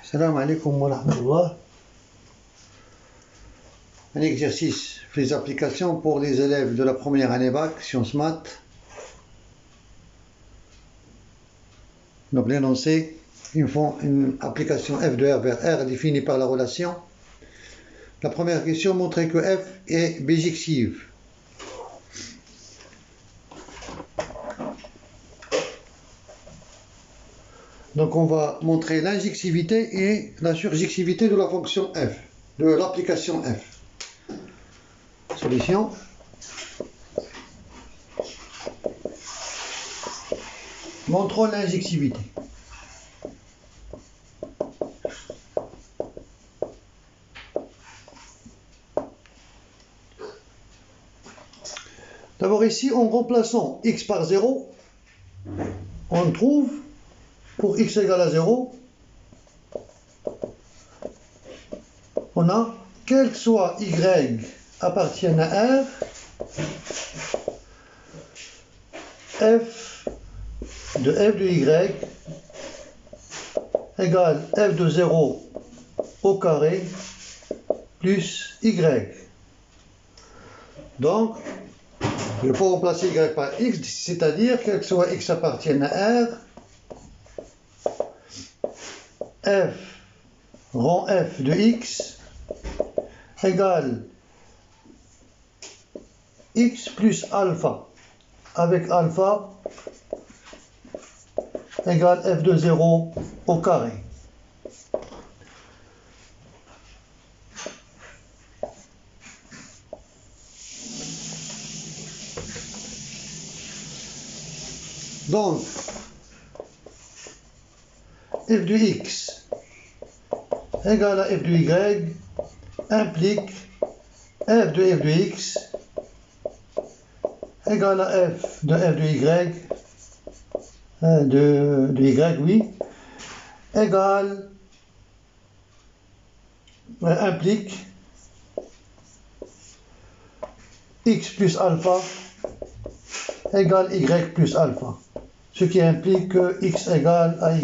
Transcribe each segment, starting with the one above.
Salam alaikum wa rahmatullah. Un exercice, les applications pour les élèves de la première année bac, sciences maths. Donc l'énoncé, ils font une application f de r vers r définie par la relation. La première question montrait que f est bijective. Donc on va montrer l'injectivité et la surjectivité de la fonction f, de l'application f. Solution. Montrons l'injectivité. D'abord ici, en remplaçant x par 0, on trouve, pour x égale à 0, on a, quel que soit y appartienne à R, f de y égale f de 0 au carré plus y. Donc, je peux remplacer y par x, c'est-à-dire quel que soit x appartienne à R, f rond f de x égale x plus alpha, avec alpha égale f de 0 au carré. Donc, f de x égale à f de y implique f de x égale à f de y, de y, oui, égale, implique x plus alpha égale y plus alpha, ce qui implique que x égale à y.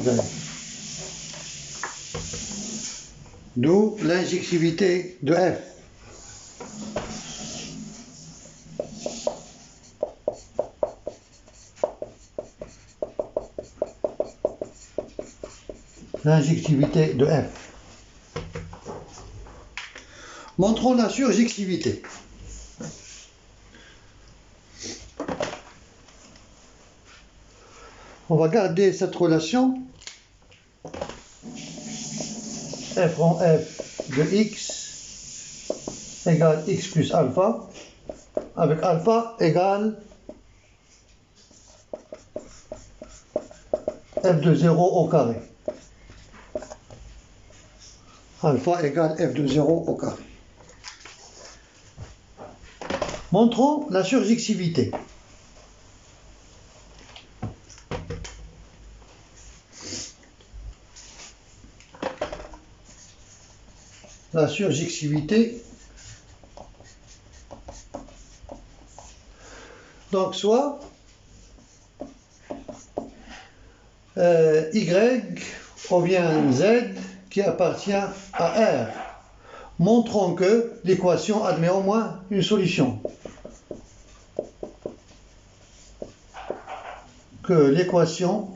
D'où l'injectivité de f. L'injectivité de f. Montrons la surjectivité. On va garder cette relation f rond f de x égale x plus alpha, avec alpha égale f de 0 au carré. Alpha égale f de 0 au carré. Montrons la surjectivité. La surjectivité. Donc soit y ou bien z qui appartient à R. Montrons que l'équation admet au moins une solution. Que l'équation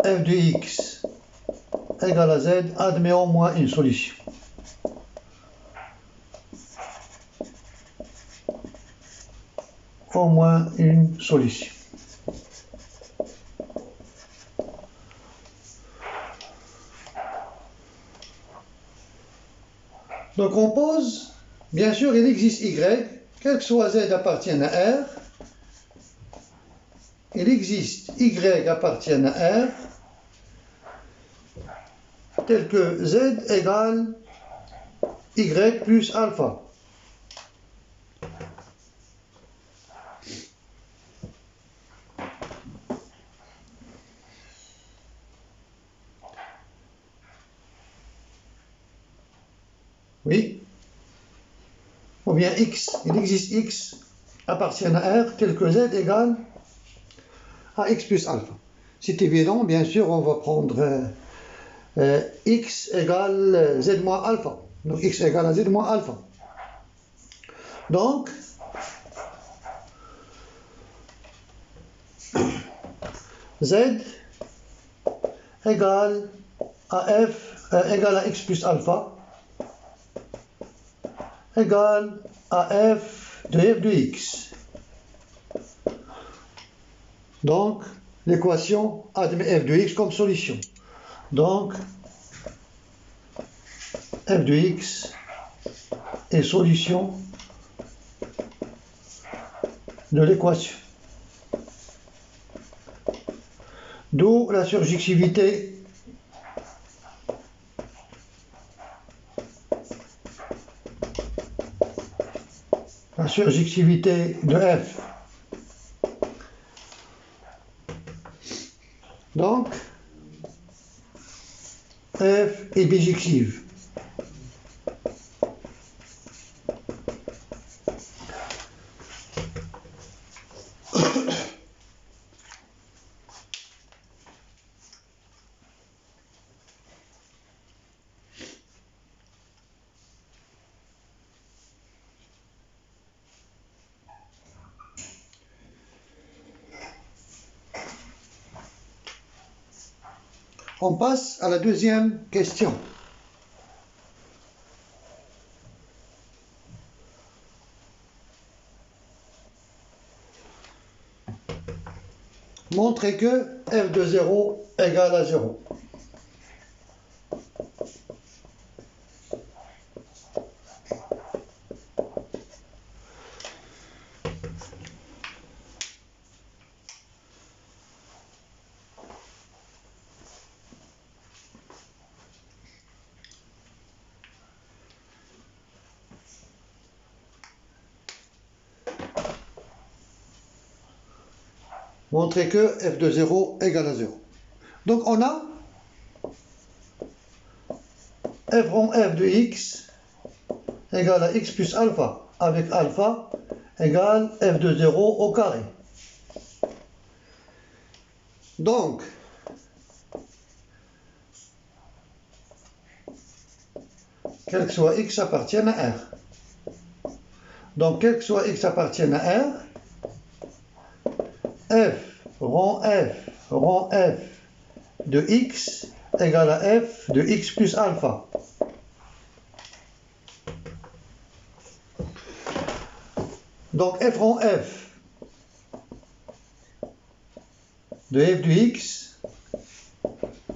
f de x égale à z admet au moins une solution. Au moins une solution. Donc on pose, bien sûr il existe y, quel que soit z appartienne à R, il existe y appartienne à R, tel que z égale y plus alpha. Oui. Ou bien x, il existe x appartient à R tel que z égale à x plus alpha. C'est évident, bien sûr, on va prendre x égale z moins alpha. Donc x égale à z moins alpha. Donc, z égale à égale à x plus alpha égale à f de x. Donc, l'équation admet f de x comme solution. Donc, f de x est solution de l'équation. D'où la surjectivité de f. Donc, f est bijective. On passe à la deuxième question. Montrez que f de 0 égale à 0. Montrer que f de 0 égale à 0. Donc on a f rond f de x égale à x plus alpha avec alpha égale f de 0 au carré. Donc, quel que soit x appartienne à R. Donc, quel que soit x appartienne à R, f rond f de x égale à f de x plus alpha. Donc f rond f de f de x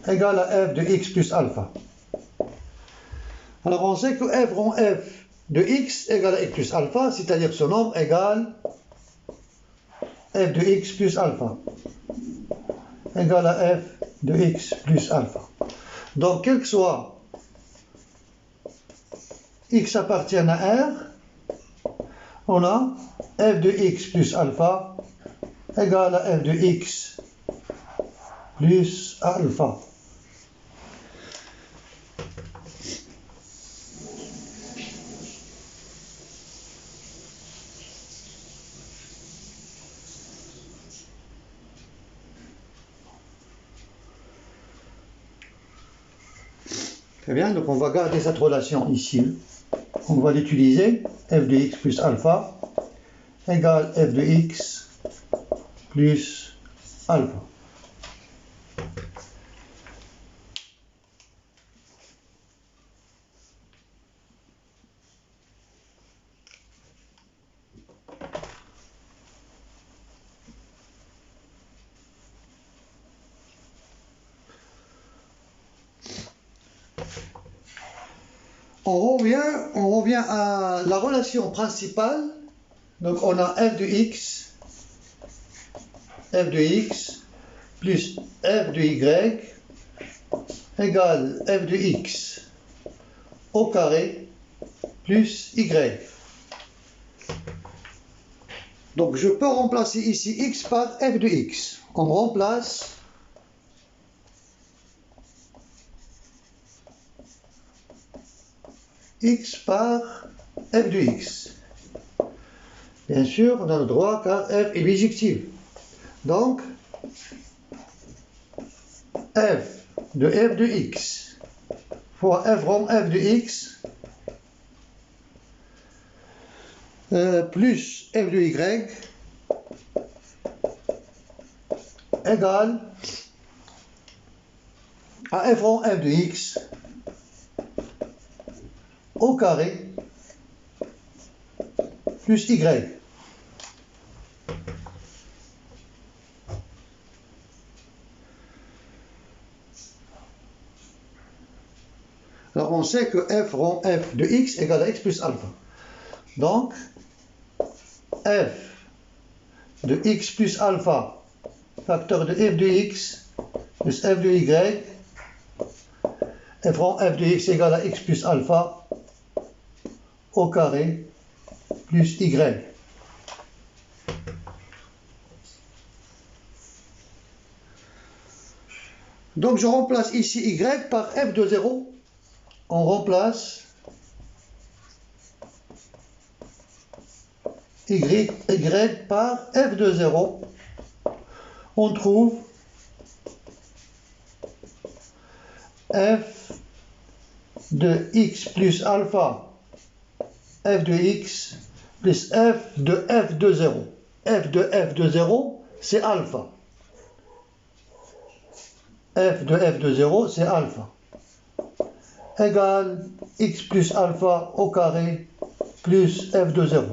égale à f de x plus alpha. Alors on sait que f rond f de x égale à x plus alpha, c'est-à-dire ce nombre égale f de x plus alpha égale à f de x plus alpha. Donc quel que soit x appartienne à R, on a f de x plus alpha égale à f de x plus alpha. Très bien, donc on va garder cette relation ici. On va l'utiliser, f de x plus alpha égale f de x plus alpha. On revient à la relation principale. Donc on a f de x plus f de y égale f de x au carré plus y. Donc je peux remplacer ici x par f de x. On remplace x par f de x. Bien sûr, on a le droit car f est bijective. Donc, f de x fois f rond f de x plus f de y égale à f rond f de x au carré plus y. Alors on sait que f rond f de x égale à x plus alpha. Donc, f de x plus alpha, facteur de f de x plus f de y, f rond f de x égale à x plus alpha au carré plus y. Donc je remplace ici y par f de 0. On remplace y par f de 0. On trouve f de x plus alpha f de x plus f de 0. F de 0, c'est alpha. F de 0, c'est alpha. Égale x plus alpha au carré plus f de 0.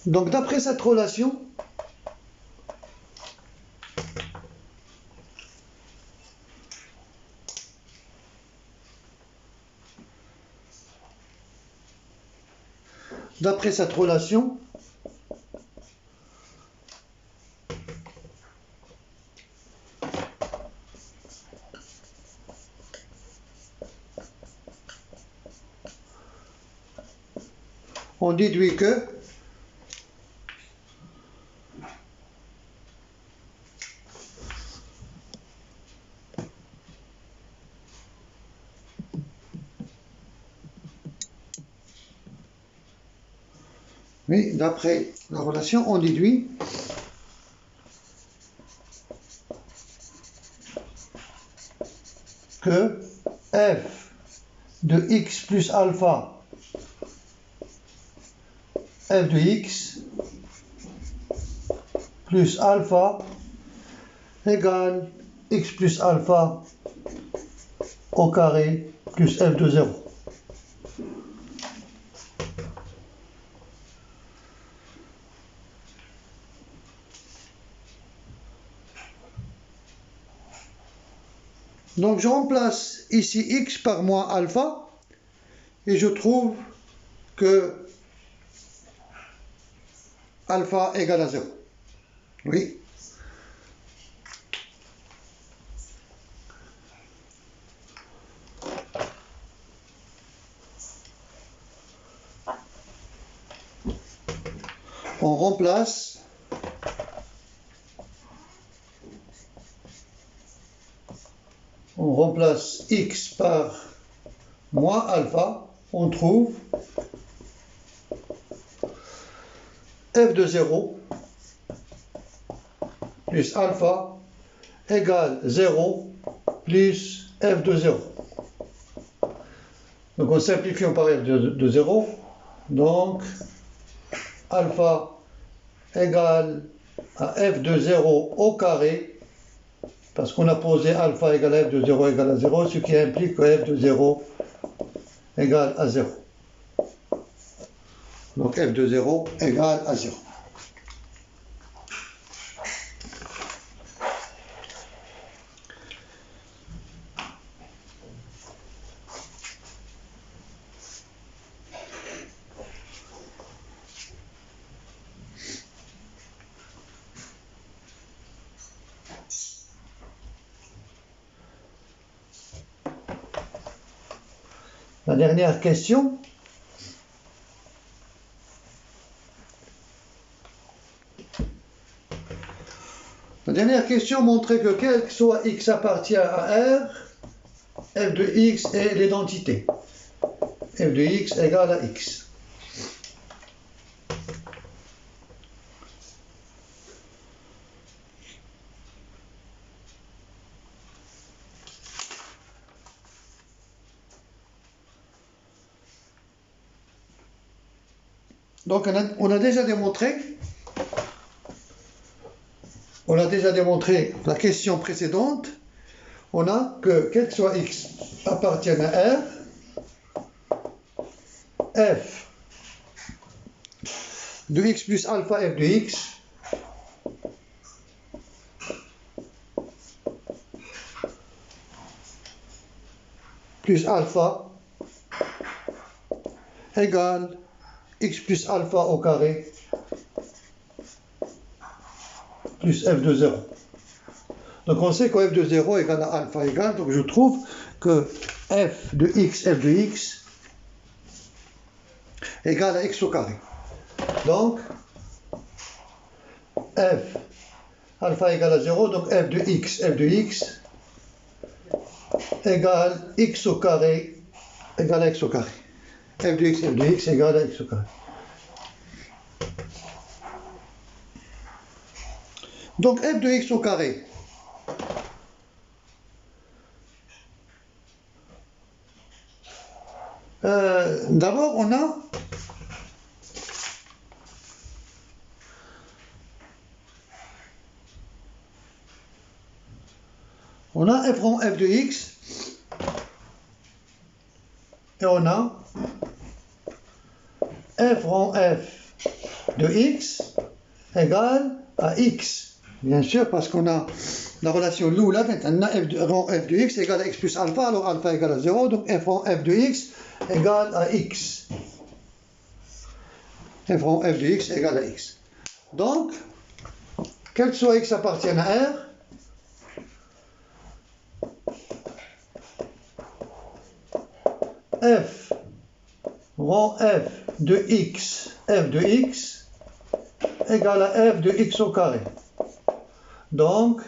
Donc d'après cette relation, on déduit que oui, d'après la relation, on déduit que f de x plus alpha f de x plus alpha égale x plus alpha au carré plus f de 0. Donc je remplace ici x par moins alpha et je trouve que alpha égale à 0. Oui. On remplace x par moins alpha, on trouve f de 0 plus alpha égale 0 plus f de 0. Donc on simplifie, on part f de 0. Donc alpha égale à f de 0 au carré, parce qu'on a posé alpha égale à f de 0 égale à 0, ce qui implique que f de 0 égale à 0. Donc f de 0 égale à 0. La dernière question. dernière question montrait que quel que soit x appartient à R, f de x est l'identité. F de x égale à x. Donc on a déjà démontré la question précédente, on a que quel que soit x appartienne à R, f de x plus alpha f de x plus alpha égale x plus alpha au carré plus f de 0. Donc on sait que f de 0 égale à alpha égale, donc je trouve que f de x égale à x au carré. Donc f alpha égale à 0, donc f de x égale x au carré égale à x au carré. F de x égale à x au carré. Donc f de x au carré d'abord on a f rond f de x et on a f rond f de x égale à x. Bien sûr, parce qu'on a la relation Lula, maintenant f rond f de x égale à x plus alpha, alors alpha égale à 0, donc f rond f de x égale à x. F rond f de x égale à x. Donc, quel que soit x appartienne à R, f rond f de x égale à f de x au carré. Donc,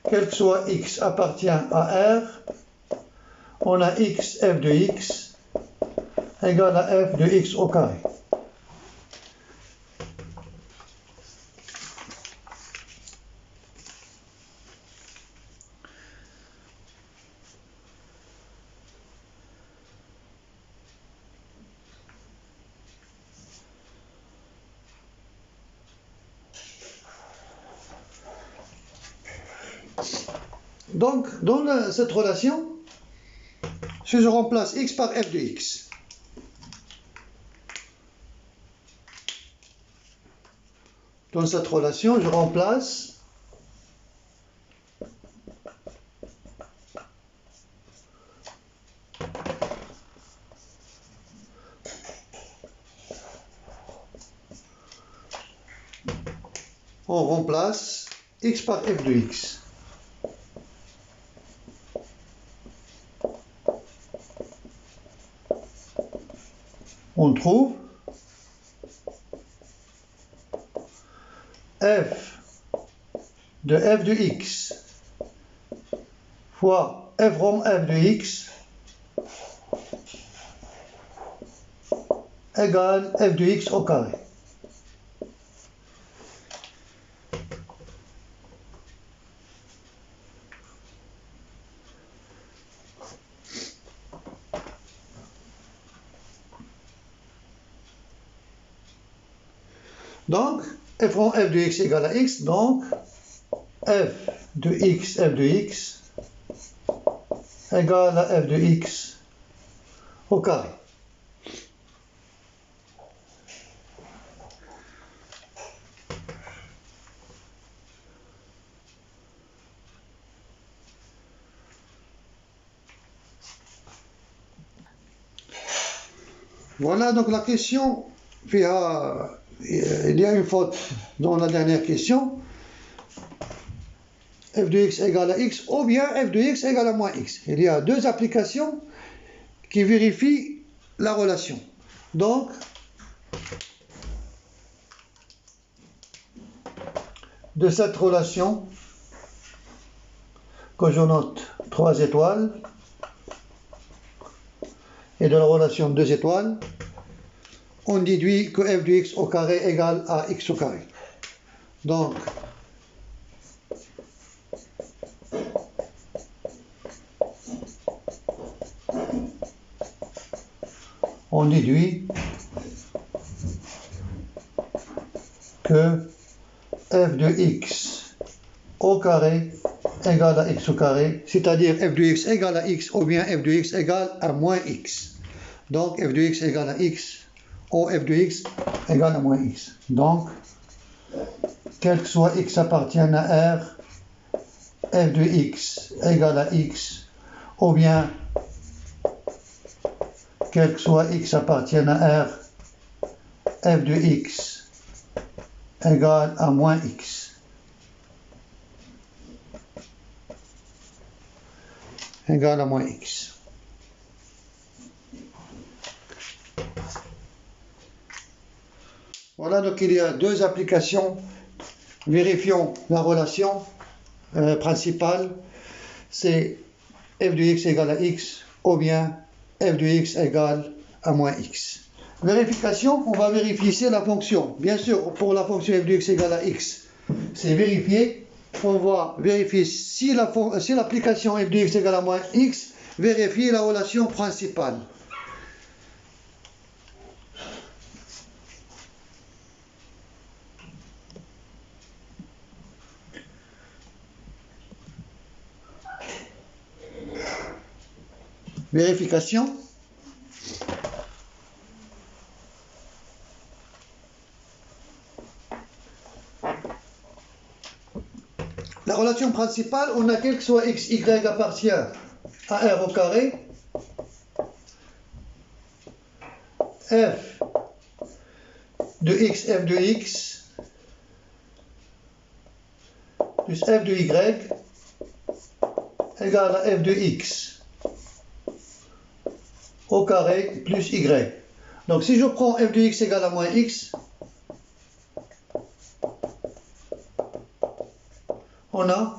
quel que soit x appartient à R, on a x f de x égale à f de x au carré. Donc, dans cette relation, si je remplace x par f de x, dans cette relation, je remplace x par f de x. On trouve f de x fois f rond f de x égale f de x au carré. Donc, f rond f de x égale à x, donc f de x égale à f de x au carré. Voilà donc la question. Il y a une faute dans la dernière question. F de x égale à x ou bien f de x égale à moins x. Il y a deux applications qui vérifient la relation. Donc, de cette relation que je note 3 étoiles et de la relation 2 étoiles, on déduit que f de x au carré égale à x au carré. Donc, on déduit que f de x au carré égale à x au carré, c'est-à-dire f de x égale à x ou bien f de x égale à moins x. Donc f de x égale à x ou f de x égale à moins x. Donc, quel que soit x appartienne à R, f de x égale à x ou bien quel que soit x appartienne à R, f de x égale à moins x. Égale à moins x. Voilà, donc il y a 2 applications. Vérifions la relation principale. C'est f de x égale à x ou bien f de x égale à moins x. Vérification, on va vérifier ici la fonction. Bien sûr, pour la fonction f de x égale à x, c'est vérifier. On va vérifier si l'application f de x égale à moins x vérifie la relation principale. Vérification. La relation principale, on a quel que soit x, y appartient à R au carré, f de x plus f de y égale à f de x au carré plus y. Donc si je prends f de x égale à moins x, on a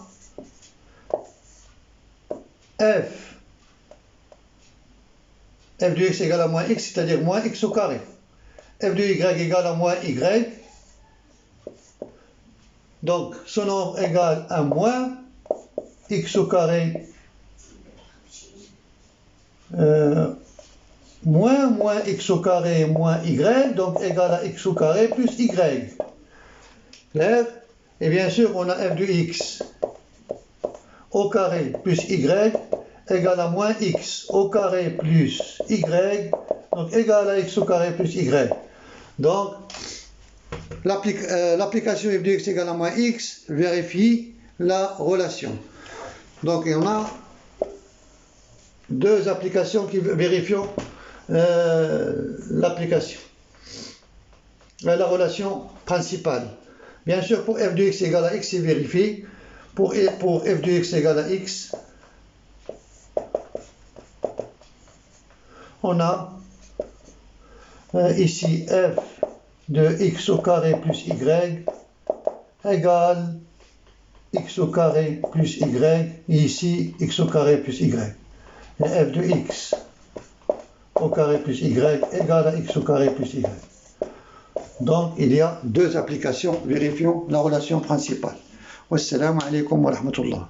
f de x égale à moins x, c'est-à-dire moins x au carré. F de y égale à moins y. Donc, ce nombre égale à moins x au carré moins x au carré moins y, donc égal à x au carré plus y. Clair? Et bien sûr, on a f de x au carré plus y égale à moins x au carré plus y, donc égal à x au carré plus y. Donc, l'application f de x égale à moins x vérifie la relation. Donc, il y en a 2 applications qui vérifient l'application, la relation principale. Bien sûr, pour f de x égale à x, c'est vérifié. Pour f de x égale à x, on a ici f de x au carré plus y égale x au carré plus y, et ici x au carré plus y. Et f de x au carré plus y égale à x au carré plus y. Donc, il y a 2 applications. Vérifions la relation principale. Wassalamu alaikum wa rahmatullah.